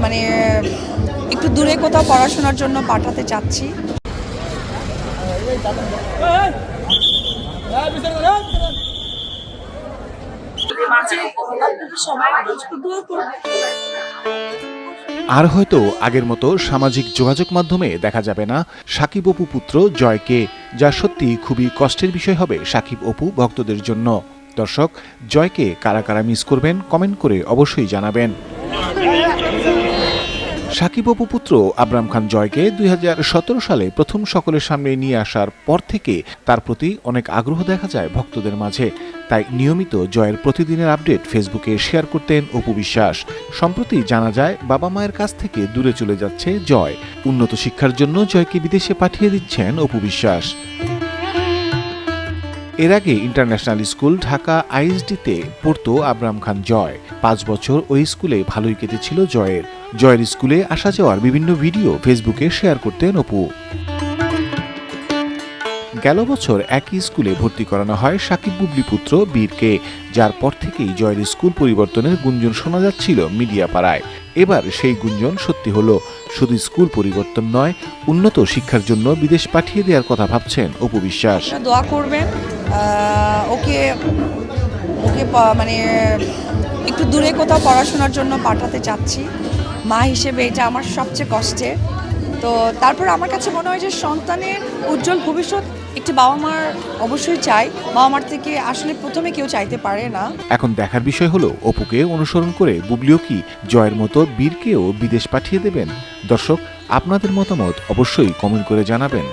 মানে একটু দূরে কোথাও পড়াশোনার জন্য পাঠাতে চাচ্ছি। আর হয়তো আগের মতো সামাজিক যোগাযোগ মাধ্যমে দেখা যাবে না সাকিব অপু পুত্র জয়কে, যা সত্যি খুবই কষ্টের বিষয় হবে সাকিব অপু ভক্তদের জন্য। দর্শক, জয়কে কারা কারা মিস করবেন কমেন্ট করে অবশ্যই জানাবেন। সাকিব অপু পুত্র আবরাম খান জয়কে 2017 সালে প্রথম সকলের সামনে নিয়ে আসার পর থেকে তার প্রতি অনেক আগ্রহ দেখা যায় ভক্তদের মাঝে। তাই নিয়মিত জয়ের প্রতিদিনের আপডেট ফেসবুকে শেয়ার করতেন অপু বিশ্বাস। সম্প্রতি জানা যায় বাবা মায়ের কাছ থেকে দূরে চলে যাচ্ছে জয়। উন্নত শিক্ষার জন্য জয়কে বিদেশে পাঠিয়ে দিচ্ছেন অপু বিশ্বাস। এর আগে ইন্টারন্যাশনাল স্কুল ঢাকা আইএসডিতে পড়তো আবরাম খান জয়। 5 বছর ওই স্কুলে ভালোই কেটেছিল জয়ের। জয়ের স্কুলে আসা যাওয়ার বিভিন্ন ভিডিও ফেসবুকে শেয়ার করতেন অপু। গেল বছর একই স্কুলে ভর্তি করানো হয় সাকিব বুবলি পুত্র বীরকে, যার পর থেকেই জয়ের স্কুল পরিবর্তনের গুঞ্জন শোনা যাচ্ছিল মিডিয়া পাড়ায়। এবার সেই গুঞ্জন সত্যি হলো। শুধু স্কুল পরিবর্তন নয়, উন্নত শিক্ষার জন্য বিদেশ পাঠিয়ে দেওয়ার কথা ভাবছেন অপু বিশ্বাস। দোয়া করবেন, ওকে মানে একটু দূরে কোথাও পড়াশোনার জন্য পাঠাতে চাচ্ছি। মা হিসেবে এটা আমার সবচেয়ে কষ্টের। তো তারপর আমার কাছে মনে হয় যে সন্তানের উজ্জ্বল ভবিষ্যৎ একটি বাবা মার অবশ্যই চাই। বাবা মার থেকে আসলে প্রথমে কেউ চাইতে পারে না। এখন দেখার বিষয় হলো অপুকে অনুসরণ করে বুবলিও কি জয়ের মতো বীরকেও বিদেশ পাঠিয়ে দেবেন। দর্শক, আপনাদের মতামত অবশ্যই কমেন্ট করে জানাবেন।